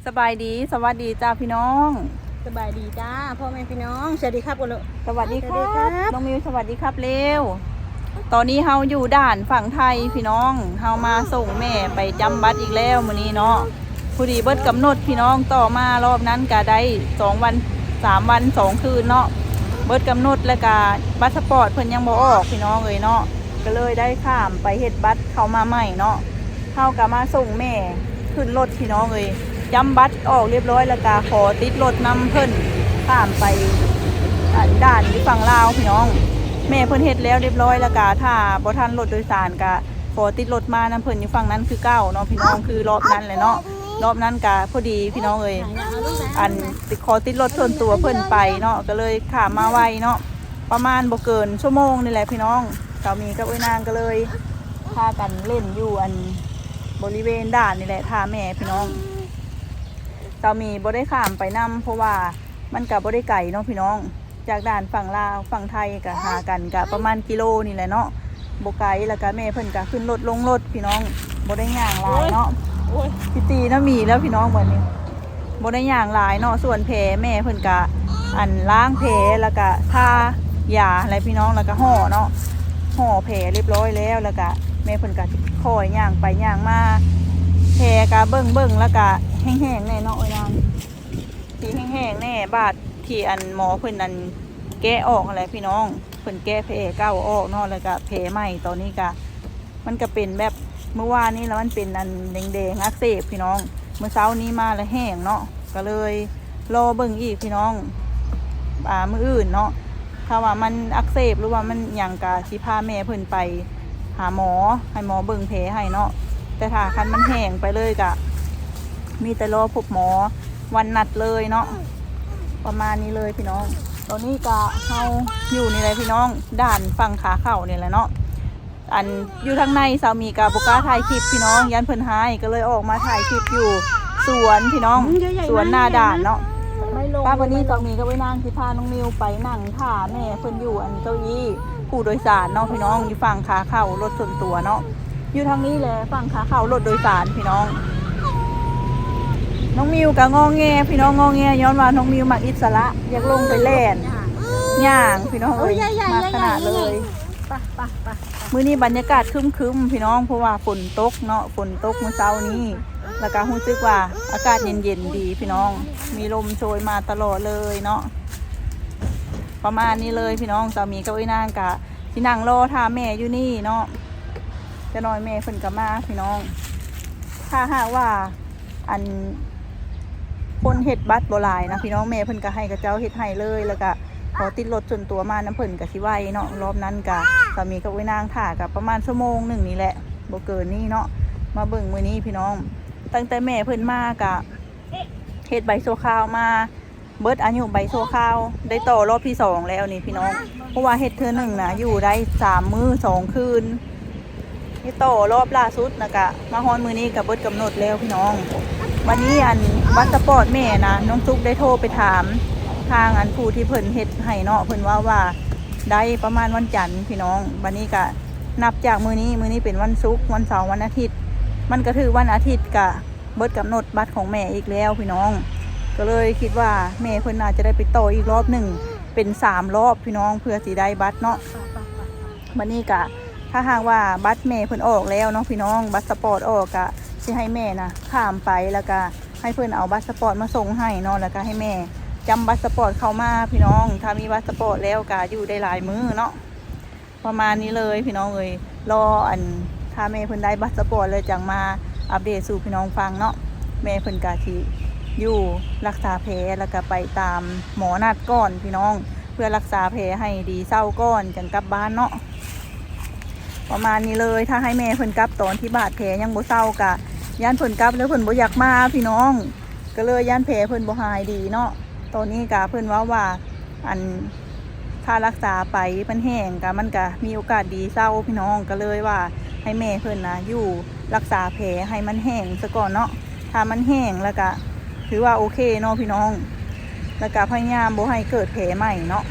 สบายดีสวัสดีจ้าพี่น้องสบายดีจ้าพ่อแม่พี่น้องสวัสดีครับกันเลยสวัสดีครับน้องมิวสวัสดีครับเร็วตอนนี้เฮาอยู่ด่านฝั่งไทยพี่น้องเฮามาส่งแม่ไปจำบัตรอีกแล้วมื้อนี้เนาะพอดีเบิดกำหนดพี่น้องต่อมารอบนั้นก็ได้2 วัน3 วัน2 คืนเนาะเบิดกำหนดแล้วก็บัตรสปอร์ตเพิ่นยังบ่ออกพี่น้องเนาะก็เลยได้ข้ามไปเฮ็ดบัตรเข้ามาใหม่เนาะเฮาก็มาส่งแม่ขึ้นรถพี่น้องจำบัตรออกเรียบร้อยแล้วก็ขอติดรถนำเพิ่นข้ามไปด่านที่ฝั่งลาวพี่น้องแม่เพิ่นเฮ็ดแล้วเรียบร้อยแล้วก็ถ้าบ่ทันรถโดยสารก็ขอติดรถมานำเพิ่นอยู่ฝั่งนั้นคือเก้าเนาะพี่น้องคือรอบนั้นแหละเนาะรอบนั้นก็พอดีพี่น้องอันขอติดรถส่วนตัวเพิ่นไปเนาะก็เลยข้ามมาไวเนาะประมาณบ่เกินชั่วโมงนี่แหละพี่น้องสามีกับนางก็เลยพากันเล่นอยู่อันบริเวณด่านนี่แหละท่าแม่พี่น้องสามีบ่ได้ข้ามไปนำเพราะว่ามันกับบ่ได้ไกลเนาะพี่น้องจากด่านฝั่งลาวฝั่งไทยก็หากันก็ประมาณกิโลนี่แหละเนาะบ่ไกลแล้วก็แม่เพิ่นก็ขึ้นรถลงรถพี่น้องบ่ได้ย่างหลายเนาะพี่ตีน่ะมีแล้วพี่น้องเหมือนนี้บ่ได้ย่างหลายเนาะส่วนแผลแม่เพิ่นก็อันล้างแผลแล้วก็ทายาอะไรพี่น้องแล้วก็ห่อเนาะห่อแผลเรียบร้อยแล้วแล้วก็แม่เพิ่นก็คอยย่างไปย่างมาแผลก็เบิ่งแล้วก็แห้งๆแน่เนาะนางที่แห้งๆแน่บาดที่อันหมอเพิ่นอันแกะออกอะไรพี่น้องเพิ่นแก้แผลเก่าออกเนาะแล้วก็แผลใหม่ตอนนี้ก็มันก็เป็นแบบเมื่อวานนี้แล้วมันเป็นอันแดงๆอักเสบพี่น้องเมื่อเช้านี้มาแล้วแห้งเนาะก็เลยรอเบิ่งอีกพี่น้องมื้ออื่นเนาะถ้าว่ามันอักเสบหรือว่ามันหยังก็สิพาแม่เพิ่นไปหาหมอให้หมอเบิ่งแผลให้เนาะแต่ถ้าคันมันแห้งไปเลยก็มีแต่รอพบหมอวันนัดเลยเนาะประมาณนี้เลยพี่น้องตอนนี้ก็เฮาอยู่นี่เลยพี่น้องด่านฝั่งขาเข้านี่แหละเนาะอันอยู่ทางในสามีกับบุกล้าถ่ายคลิปพี่น้องยันเพิ่นหายก็เลยออกมาถ่ายคลิปอยู่สวนพี่น้องสวนหน้าด่านเนาะป้าวันนี้สามีก็ไปนั่งที่พาน้องมิวไปนั่งท่าแม่เพิ่นอยู่อันเก้าอี้ผู้โดยสารเนาะพี่น้องอยู่ฝั่งขาเข้ารถส่วนตัวเนาะอยู่ทางนี้แหละฝั่งขาเข้ารถโดยสารพี่น้องน้องมิวกับงอแงพี่น้องงอแงย้อนว่าน้องมิวมักอิสระอยากลงไปเล่นย่างพี่น้องมาขนาดเลยมื้อนี้บรรยากาศครึ้มๆพี่น้องเพราะว่าฝนตกเนาะฝนตกเมื่อเช้านี้แล้วก็รู้สึกว่าอากาศเย็นๆดีพี่น้องมีลมโชยมาตลอดเลยเนาะประมาณนี้เลยพี่น้องสามีกับนางกะที่นั่งรอท่าแม่อยู่นี่เนาะจะน้อยแม่เพิ่นก็มาพี่น้องถ้าหากว่าอันคนเฮ็ดบัตรบ่หลายนะพี่น้องแม่เพิ่นก็ให้กับเจ้าเฮ็ดให้เลยแล้วก็ขอติดรถส่วนตัวมาน้ำเพิ่นก็สิไวเนาะรอบนั้นก็สามีกับนางถ่ากับประมาณชั่วโมงหนึ่งนี่แหละบ่เกินนี้เนาะมาเบิ่งมื้อนี้พี่น้องตั้งแต่แม่เพิ่นมาก็เฮ็ดใบโซคาวมาเบิดอายุใบโซคาวได้ต่อรอบที่2แล้วนี่พี่น้องเพราะว่าเฮ็ดเทื่อนึงนะอยู่ได้3 มื้อ2 คืนนี่ต่อรอบล่าสุดนะกะมาฮอนมื้อนี้ก็เบิดกำหนดแล้วพี่น้องวันนี้อันบัตรสปอร์ตแม่นะน้องซุกได้โทรไปถามทางอันผู้ที่เพิ่นเฮ็ดให้เนาะเพิ่นว่าได้ประมาณวันจันทร์พี่น้องวันนี้ก็นับจากมื้อนี้เป็นวันศุกร์วันเสาร์วันอาทิตย์มันก็ถือวันอาทิตย์ก็เบิดกำหนดบัตรของแม่อีกแล้วพี่น้องก็เลยคิดว่าแม่เพิ่นน่าจะได้ไปต่ออีกรอบหนึ่งเป็น3 รอบพี่น้องเพื่อสิได้บัตรเนาะวันนี้ก็ถ้าหากว่าบัตรแม่เพิ่นออกแล้วเนาะพี่น้องบัตรสปอร์ตออกก็สิให้แม่นะข้ามไปแล้วก็ให้เพิ่นเอาบัตรสปอร์ตมาส่งให้เนาะแล้วก็ให้แม่จำบัตรสปอร์ตเข้ามาพี่น้องถ้ามีบัตรสปอร์ตแล้วก็อยู่ได้หลายมื้อเนาะประมาณนี้เลยพี่น้องรออันถ้าแม่เพิ่นได้บัตรสปอร์ตเลยจังมาอัปเดตสู่พี่น้องฟังเนาะแม่เพิ่นก็สิอยู่รักษาแผลแล้วก็ไปตามหมอนัดก่อนพี่น้องเพื่อรักษาแผลให้ดีเศร้าก่อนจังกลับบ้านเนาะประมาณนี้เลยถ้าให้แม่เพิ่นกลับตอนที่บาดแผลยังบ่เศร้ากะย่านเพิ่นกลับแล้วเพิ่นบ่อยากมาพี่น้องก็เลยย่านแผลเพิ่นบ่หายดีเนาะตอนนี้กะเพิ่นว่าอันถ้ารักษาไปมันแห้งกะมันก็มีโอกาสดีเศร้าพี่น้องก็เลยว่าให้แม่เพิ่นนะอยู่รักษาแผลให้มันแห้งซะก่อนเนาะถ้ามันแห้งแล้วก็ถือว่าโอเคเนาะพี่น้องแล้วก็พยายามบ่ให้เกิดแผลใหม่เนาะ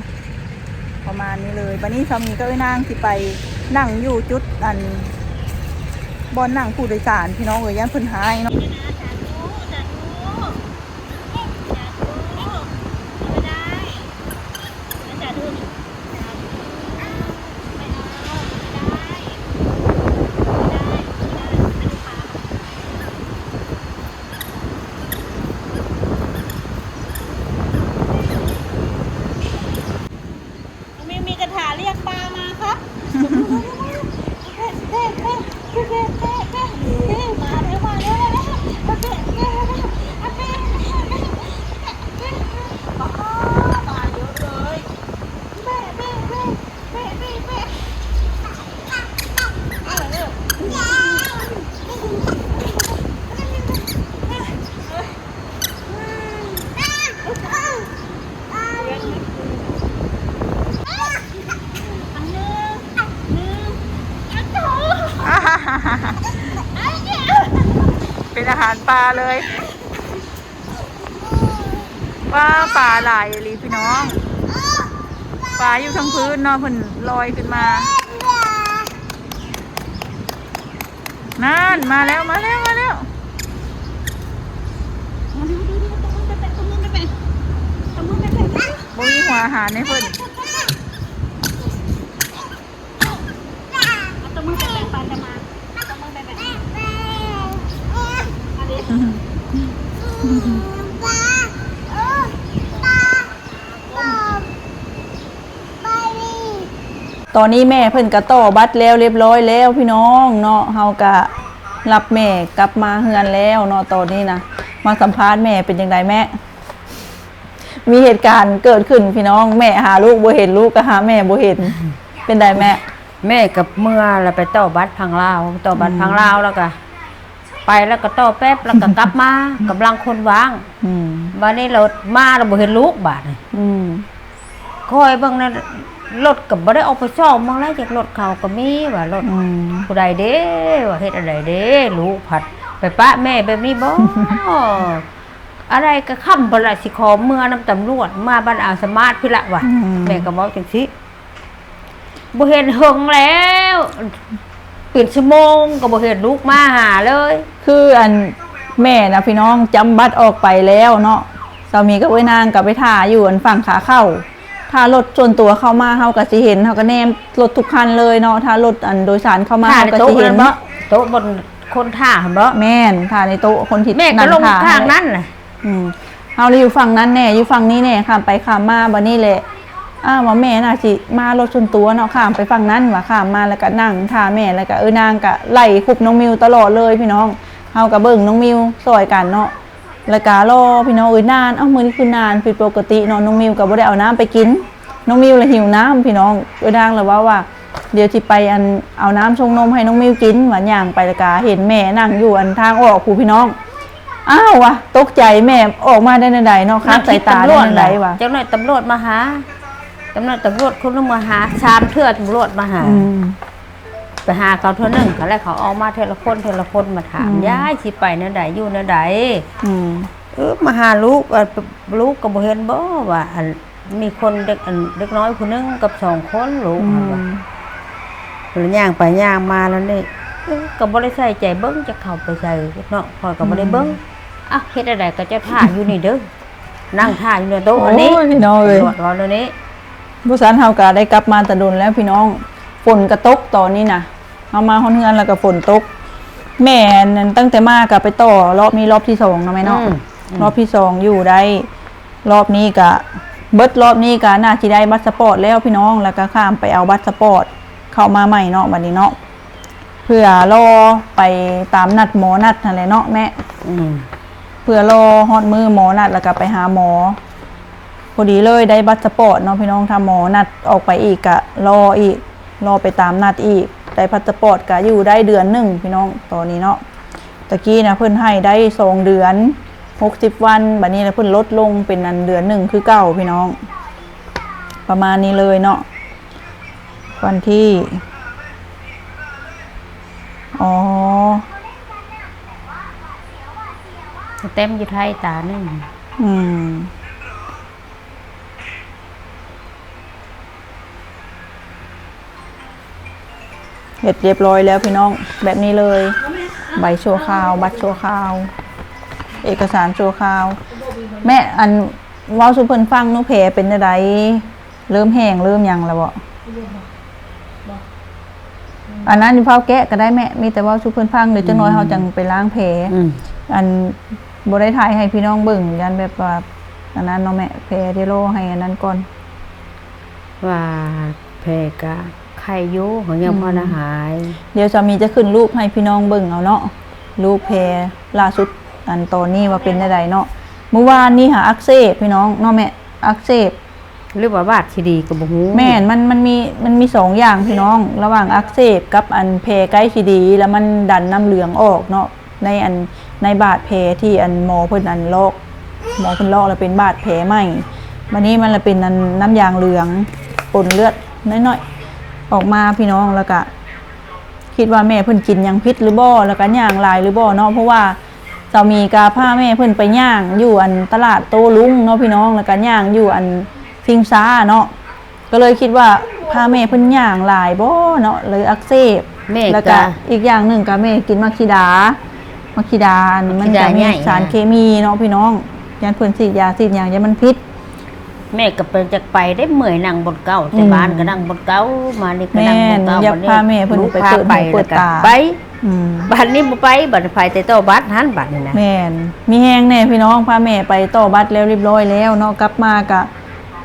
ประมาณนี้เลยวันนี้สามีก็นางสิไปนั่งอยู่จุดอันบอนนั่งผู้โดยสารพี่น้องย่านเพิ่นหายเนาะ ปลาเลยว่าปลาหลายเลยพี่น้องปลาอยู่ทั้งพื้นเนาะเพิ่นลอยขึ้นมานั่นมาแล้วบ่มีหัวอาหารให้เพิ่นตอนนี้แม่เพิ่นก็ต่อบัตรแล้วเรียบร้อยแล้วพี่น้องเนาะเฮาก็รับแม่กลับมาเฮือนแล้วเนาะตอนนี้นะมาสัมภาษณ์แม่เป็นจังไดแม่มีเหตุการณ์เกิดขึ้นพี่น้องแม่หาลูกบ่เห็นลูกก็หาแม่บ่เห็นเป็นไดแม่แม่กับเมื่อเราไปต่อบัตรพังลาวต่อบัตรพังลาวแล้วก็ไปแล้วก็ต่อแป๊บแล้วก็กลับมากำลังคนว่างวันนี้เรามาเราบ่เห็นลูกบาดคอยเบิ่งนั้นรถก็บ่ได้ออกไปซ่อมมองแล้วจากรถเขาก็มีว่ารถผู้ใดเด้ว่าเฮ็ดอะไรเด้ลูกผัดไปปะแม่แบบนี้บ่ อะไรก็ค่ำบ่ล่ะสิขอเมื่อนำตำรวจมาบ้านอาสมาร์ทพี่ละว่ะแม่ก็บอกจังซี่บ่เห็นหงแล้วเปลี่ยนชั่วโมงก็บ่เห็นลูกมาหาเลยคืออันแม่นะพี่น้องจำบัตรออกไปแล้วเนาะสามีกับไว้นางกับไปท่าอยู่อันฝั่งขาเข้าถ้ารถส่วนตัวเข้ามาเฮาก็สิเห็นเฮาก็แนมรถทุกคันเลยเนาะถ้ารถอันโดยสารเข้ามาเฮาก็สิเห็นบ่โต๊ะบนคนท่าบ่แม่นท่าในโต๊ะคนที่แม่ก็ลงทางนั้นน่ะเฮาอยู่ฝั่งนั้นแน่อยู่ฝั่งนี้แน่ข้ามไปข้ามมาบัดนี้แหละว่าแม่น่ะสิมารถส่วนตัวเนาะข้ามไปฝั่งนั้นว่าข้ามมาแล้วก็นั่งท่าแม่แล้วก็นางก็ไล่คุบน้องมิวตลอดเลยพี่น้องเฮาก็เบิ่งน้องมิวซอยกันเนาะแล้วก็รอพี่น้องนานมื้อนี้คือนานผิดปกติเนาะน้องมิวก็บ่ได้เอาน้ำไปกินน้องมิวเลยหิวน้ำพี่น้องนางเลยว่าเดี๋ยวสิไปเอาน้ำชงนมให้น้องมิวกินว่าย่างไปแล้วก็เห็นแม่นั่งอยู่ทางออกผู้พี่น้องวะตกใจแม่ออกมาได้ใดเนาะครับสายตาได้ใดวะจังหน่อยตำรวจมาหาตำรวจคนลงมาหา3เทื่อตำรวจมาหาไปหาเขาเทื่อนึงเขาแล้วเขาออกมาเทื่อละคนมาถามย้ายสิไปแนวใดอยู่แนวใดมาหาลูกก็บ่เห็นบ่ว่ามีคนเด็กน้อยผู้นึงกับ2คนลูกแล้วย่างไปย่างมาแล้วนี่ก็บ่ได้ใส่ใจเบิ่งจะเข้าไปใส่เนาะพอก็บ่ได้เบิ่งเฮ็ดอะไรก็จะท่าอยู่นี่เด้อนั่งท่าอยู่ในโต๊ะอันนี้พี่น้องเอ้ยรอแล้วนี้บ่ซันเฮาก็ได้กลับมาตะดนแล้วพี่น้องฝนก็ตกตอนนี้น่ะเฮามาฮ้อนเฮือนแล้วก็ฝนตกแม่นั่นตั้งแต่มาก็ไปต่อรอบนี้รอบที่2เนาะแม่เนาะรอบที่2อยู่ได้รอบนี้ก็เบิดรอบนี้ก็น่าสิได้บัตรสปอร์ตแล้วพี่น้องแล้วก็ข้ามไปเอาบัตรสปอร์ตเข้ามาใหม่เนาะบัดนี้เนาะเพื่อรอไปตามนัดหมอนัดนั่นแหละเนาะแม่เพื่อรอฮอดมือหมอนัดแล้วก็ไปหาหมอพอดีเลยได้บัตรสปอร์ตเนาะพี่น้องถ้าหมอนัดออกไปอีกก็รอไปตามนัดอีกได้บัตรสปอร์ตก็อยู่ได้เดือนนึงพี่น้องตอนนี้เนาะตะกี้นะเพิ่นให้ได้2เดือน60วันบัดนี้นะเพิ่นลดลงเป็นอันเดือนนึงคือเก่าพี่น้องประมาณนี้เลยเนาะวันที่เต็มอยู่ไทยตาหนึ่งเรียบร้อยแล้วพี่น้องแบบนี้เลยใบโชว์ข่าวบัตรโชว์ข่าวเอกสารโชว์ข่าวแม่ว้าวสุพรรณฟังนุเพเป็นอะไรเริ่มแห้งเริ่มยังแล้วบ่อันนั้นเฝ้าแกะก็ได้แม่มีแต่ว่าสุพรรณฟังเดี๋ยวจะน้อยเขาจังไปล้างแผลบ่ได้ถ่ายให้พี่น้องเบิ่งยันแบบว่าอันนั้นเนาะแม่แผลที่โลให้อันนั้นก่อนว่าแผลกะไข้ยุของยังพอหายเดี๋ยวสามีจะขึ้นรูปให้พี่น้องเบิ่งเอาเนาะรูปแผลล่าสุดตอนนี้ว่าเป็นอะไรเนาะเมื่อวานนี้หาอักเสบพี่น้องเนาะแม่อักเสบหรือว่าบาดที่ดีกับบ่ฮู้แม่นมันมี2อย่างพี่น้องระหว่างอักเสบกับแผลใกล้ที่ดีแล้วมันดันน้ำเหลืองออกเนาะในบาดแผลที่หมอเพิ่นลอกหมอเพิ่นลอกแล้วเป็นบาดแผลใหม่วันนี้มันละเป็นน้ำยางเหลืองปนเลือดน้อยๆออกมาพี่น้องแล้วก็คิดว่าแม่เพิ่นกินยังพิษหรือบ่แล้วก็ย่างลายหรือบ่เนาะเพราะว่า สามีกาพาแม่เพิ่นไปย่างอยู่อันตลาดโตลุงเนาะพี่น้องแล้วก็ย่างอยู่อันซิงซ่าเนาะก็เลยคิดว่าพาแม่เพิ่นย่างหลายบ่เนาะเลยอักเสบ แม่ แล้ว ก็ ก็อีกอย่างหนึ่งก็แม่กินมักคิดานี่มันจะมีสารเคมีเนาะพี่น้องยันเพิ่นฉีดยาฉีดหยังยันมันพิษ แม่ก็เป็นจากไปได้เมื่อยนั่งบนเก้าแต่บ้านก็นั่งบนเก้ามานี่ก็ แม่ นั่งบนเก้า อยากพาแม่เพิ่นไปเปิดหูเปิดตา ไป อืม บ้านนี้บ่ไปบ้านไปแต่โตบัดหันบัดนี่นะ แม่นมีแฮงแน่พี่น้องพาแม่ไปต่อบัตรแล้วเรียบร้อยแล้วเนาะกลับมา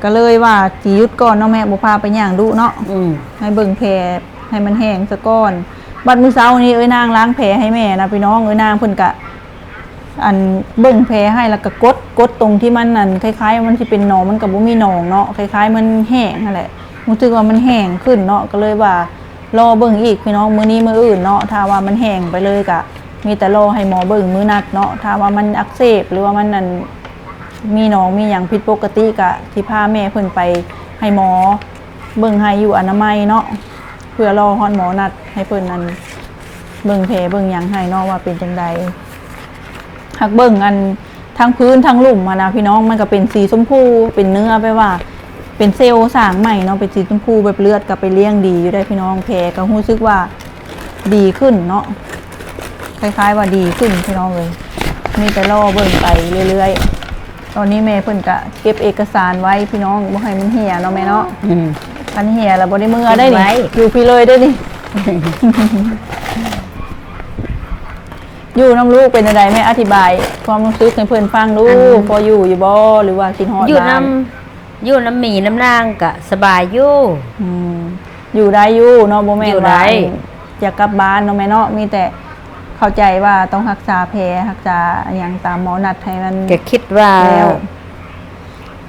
ก็เลยว่าสิหยุดก่อนเนาะแม่บ่พาไปย่างดุเนาะ ให้เบิ่งแผลให้มันแห้งซะก่อนบัดมื้อเช้านี้เอ้ยนางล้างแผลให้แม่นะพี่น้องเอ้ยนางเพิ่นก็อันเบิ่งแผลให้แล้วก็กดตรงที่มันนั่นคล้ายๆมันสิเป็นหนองมันก็บ่มีหนองเนาะคล้ายๆมันแห้งนั่นแหละรู้สึกว่ามันแห้งขึ้นเนาะก็เลยว่ารอเบิ่งอีกพี่น้องมื้อนี้มื้ออื่นเนาะถ้าว่ามันแห้งไปเลยก็มีแต่รอให้หมอเบิ่งมื้อนัดเนาะถ้าว่ามันอักเสบหรือว่ามันนั่นมีหนองมีหยังผิดปกติก็สิพาแม่เพิ่นไปให้หมอเบิ่งให้อยู่อนามัยเนาะเพื่อรอฮอดหมอนัดให้เพิ่นนั่นเบิ่งแผลเบิ่งหยังให้เนาะว่าเป็นจังใดหักเบิ่งอันทั้งพื้นทั้งหลุมนะพี่น้องมันก็เป็นสีชมพูเป็นเนื้อไปว่าเป็นเซลล์สร้างใหม่เนาะเป็นสีชมพูแบบเลือดก็ไปเลี้ยงดีอยู่ได้พี่น้องแผลก็รู้สึกว่าดีขึ้นเนาะคล้ายๆว่าดีขึ้นพี่น้องเลยมีแต่รอเบิ่งไปเรื่อยๆตอนนี้แม่เพิ่นก็เก็บเอกสารไว้พี่น้องบ่ให้มันเหี่ยเนาะแม่เนาะอันเหี่ยแล้วบ่ได้มือได้นี่อยู่พี่เลยได้นี่ อยู่น้ำลูกเป็นอะไรแม่อธิบายความรู้สึกให้เพื่อนฟังดูพออยู่บ่หรือว่ากินฮอดอยู่น้ำหมีน้ำนางก็สบายอยู่อยู่ได้อยู่เนาะบ่แม่น อยู่ได้ อยากกลับบ้านเนาะแม่เนาะมีแต่เข้าใจว่าต้องรักษาแผลรักษาอย่างตามหมอนัดให้มัน ก็คิดว่า แล้ว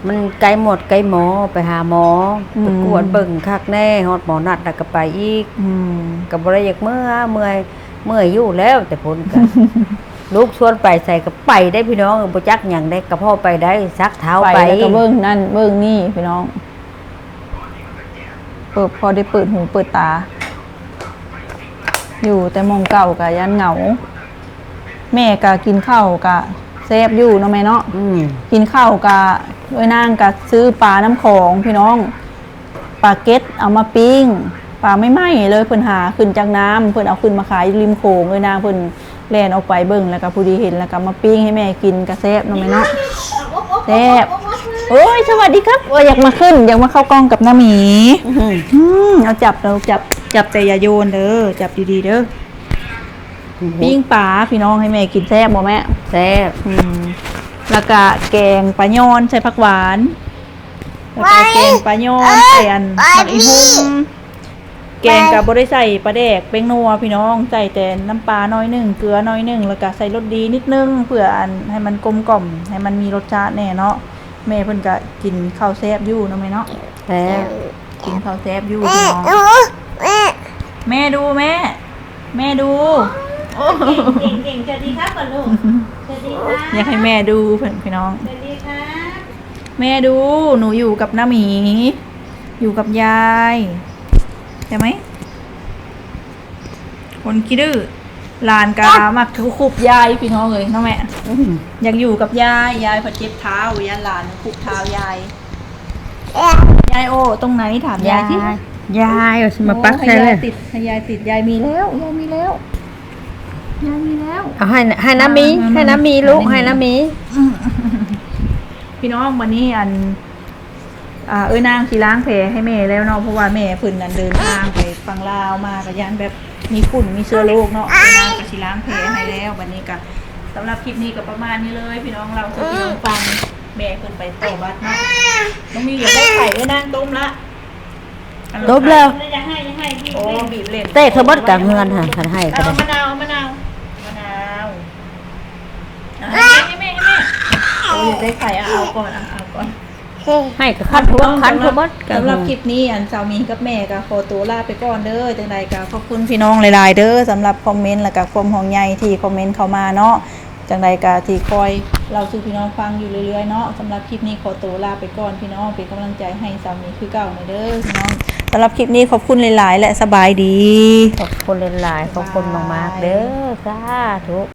มันไกลหมดไกลหมอไปหาหมอไปกวดเบิ่งคักแน่ฮอดหมอนัดแล้วก็ไปอีกก็บ่ได้อยากเมื่อยอยู่แล้วแต่ผลกัน ลูกชวนไปใส่ก็ไปได้พี่น้องบ่จักหยังได้ก็พ่อไปได้ซักเท้าไปแล้วก็เบิ่งนั่นเบิ่งนี่พี่น้องพอได้เปิดหูเปิดตาอยู่แต่มองเก่าก็ยันเหงาแม่ก็กินข้าวก็แซ่บอยู่เนาะแม่เนาะกินข้าวก็ด้วยนางก็ซื้อปลาน้ำของพี่น้องปลาเก็ตเอามาปิ้งปลาไม่ไหม้เลยเพิ่นหาขึ้นจากน้ำเพิ่นเอาขึ้นมาขายริมโขงเลยนางเพิ่นแล่นออกไปเบิ่งแล้วก็ผู้ดีเห็นแล้วก็มาปิ้งให้แม่กินก็แซ่บเนาะแม่เนาะแซ่บโอ้ยสวัสดีครับอยากมาขึ้นอยากมาเข้ากล้องกับน้าหมีเอาจับเราจับแต่อย่าโยนเด้อจับดีๆเด้อปิ้งปลาพี่น้องให้แม่กินแซ่บบ่แม่แซ่บแล้วก็แกงปลาย่อนใส่ผักหวานแล้วก็แกงปลาย่อนใส่อันผักอีหุ่มแกงกับบ่ได้ใส่ปลาแดกเป็นนัวพี่น้องใส่แต่น้ำปลาน้อยนึงเกลือน้อยนึงแล้วก็ใส่รสดีนิดนึงเพื่ออันให้มันกลมกล่อมให้มันมีรสชาติแน่เนาะแม่เพิ่นก็กินข้าวแซ่บอยู่เนาะแม่เนาะแซ่บกินข้าวแซ่บอยู่พี่น้องแม่ดูแม่ดูเก่งสวัสดีครับก่อนลูกสวัสดีค่ะ อยากให้แม่ดูเพื่อนพี่น้องสวัสดีค่ะแม่ดูหนูอยู่กับน้าหมีอยู่กับยายใช่ไหมคนคิดดื้อหลานกามักทุคุบยายพี่น้องเลยน้องแม่อยากอยู่กับยายพอเจ็บเท้ายันหลานคุบเท้ายายโอ้ตรงไหนถามยายที่ยายมาปักให้เลยให้ยายติดยายมีแล้วยายมีแล้วเอาให้น้ำมีลูกให้น้ำมีพี่น้องวันนี้อันนางสีล้างแผลให้แม่แล้วเนาะเพราะว่าแม่พื้นนั้นเดินทางไปฟังลาวมาก็ยันแบบมีฝุ่นมีเชื้อโรคเนาะนางก็สีล้างแผลให้แล้ววันนี้ก็สำหรับคลิปนี้ก็ประมาณนี้เลยพี่น้องเราจะพี่น้องฟังแม่พื้นไปต่อบัตรเนาะต้องมีอยู่ได้ไข่นางต้มละต้มแล้ว อยากให้พี่ โอ้บีบเล่นเตะเธอบดกับเงินค่ะให้ก็ได้มะนาวให้แม่โอ้ยได้ไข่เอาก่อนให้กับขั้นทุบดสำหรับคลิปนี้อันสามีกับแม่ก็ขอตัวลาไปก่อนเด้อจังใดก็ขอบคุณพี่น้องหลายๆเด้อสำหรับคอมเมนต์และก็ความห่วงใยที่คอมเมนต์เข้ามาเนาะจังใดก็ที่คอยเราสู่พี่น้องฟังอยู่เรื่อยๆเนาะสำหรับคลิปนี้ขอตัวลาไปก่อนพี่น้องเป็นกำลังใจให้สามีคือเก่าหน่อยเด้อพี่น้องสำหรับคลิปนี้ขอบคุณหลายๆและสบายดีขอบคุณหลายๆขอบคุณมากๆเด้อสาธุ